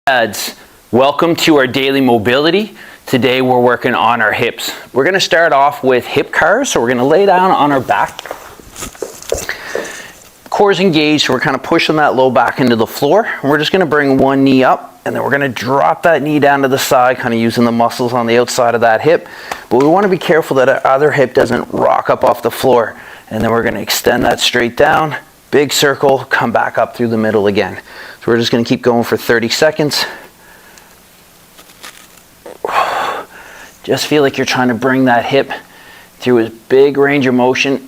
Lads, welcome to our daily mobility. Today we're working on our hips. We're going to start off with hip cars. So we're going to lay down on our back. Core's engaged, so we're kind of pushing that low back into the floor. And we're just going to bring one knee up, and then we're going to drop that knee down to the side, kind of using the muscles on the outside of that hip. But we want to be careful that our other hip doesn't rock up off the floor. And then we're going to extend that straight down, big circle, come back up through the middle again. So we're just going to keep going for 30 seconds. Just feel like you're trying to bring that hip through a big range of motion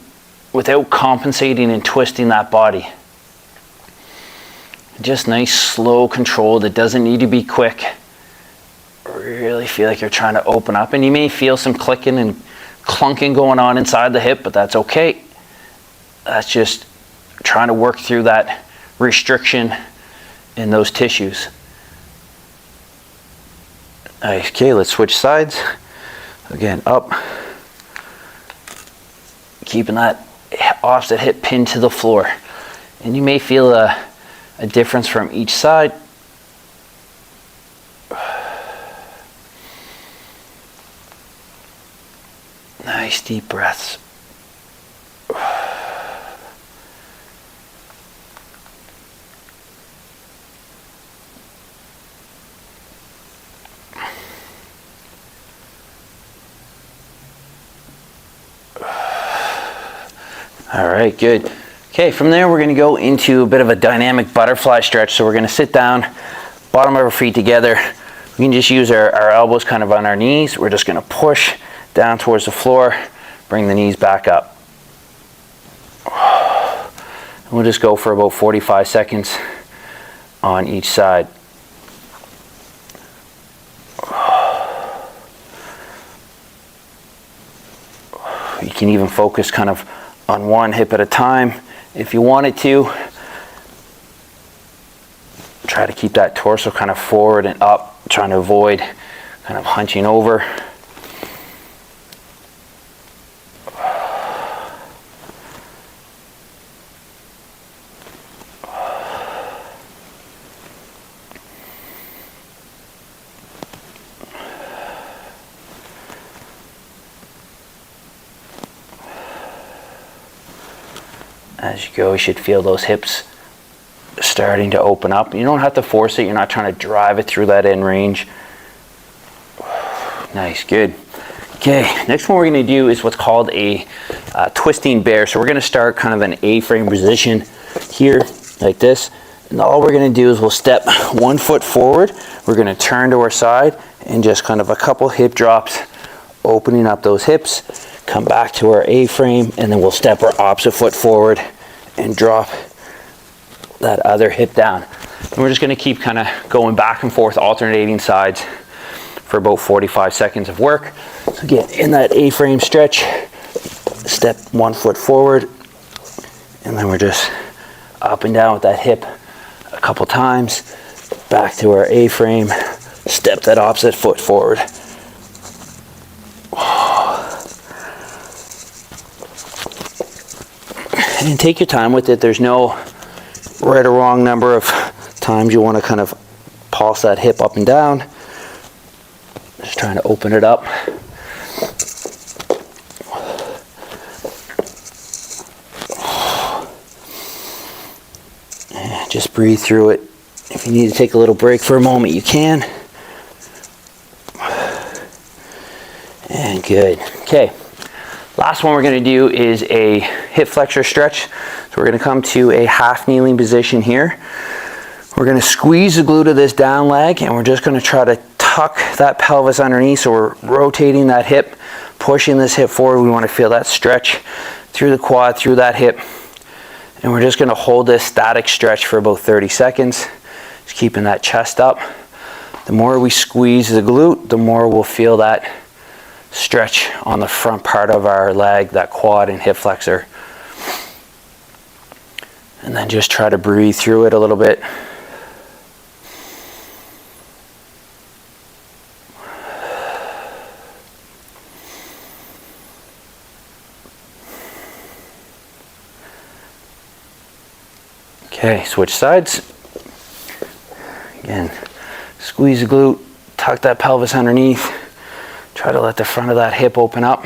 without compensating and twisting that body. Just nice, slow, controlled. It doesn't need to be quick. Really feel like you're trying to open up, and you may feel some clicking and clunking going on inside the hip, but that's okay. That's just trying to work through that restriction in those tissues. Okay, let's switch sides. Again, up. Keeping that opposite hip pinned to the floor. And you may feel a difference from each side. Nice deep breaths. All right, good. Okay, from there we're going to go into a bit of a dynamic butterfly stretch. So we're going to sit down, bottom of our feet together. We can just use our elbows kind of on our knees. We're just going to push down towards the floor, bring the knees back up. And we'll just go for about 45 seconds on each side. You can even focus kind of on one hip at a time if you wanted to. Try to keep that torso kind of forward and up, trying to avoid kind of hunching over. As you go, you should feel those hips starting to open up. You don't have to force it. You're not trying to drive it through that end range. Nice, good. Okay, next one we're going to do is what's called a twisting bear. So we're going to start kind of an A-frame position here, like this. And all we're going to do is we'll step 1 foot forward. We're going to turn to our side and just kind of a couple hip drops, opening up those hips. Come back to our A-frame, and then we'll step our opposite foot forward and drop that other hip down. And we're just going to keep kind of going back and forth, alternating sides for about 45 seconds of work. So again, in that A-frame stretch, step 1 foot forward, and then we're just up and down with that hip a couple times. Back to our A-frame, step that opposite foot forward. And take your time with it. There's no right or wrong number of times you want to kind of pulse that hip up and down. Just trying to open it up. And just breathe through it. If you need to take a little break for a moment, you can. And good. Okay. Last one we're going to do is a hip flexor stretch. So we're going to come to a half kneeling position here. We're going to squeeze the glute of this down leg, and we're just going to try to tuck that pelvis underneath. So we're rotating that hip, pushing this hip forward. We want to feel that stretch through the quad, through that hip. And we're just going to hold this static stretch for about 30 seconds. Just keeping that chest up. The more we squeeze the glute, the more we'll feel that stretch on the front part of our leg, that quad and hip flexor. And then just try to breathe through it a little bit. Okay, switch sides. Again, Squeeze the glute, tuck that pelvis underneath. Try to let the front of that hip open up.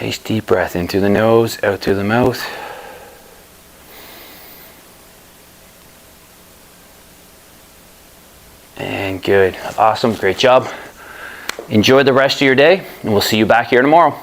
Nice deep breath in through the nose, out through the mouth. And good. Awesome. Great job. Enjoy the rest of your day, and we'll see you back here tomorrow.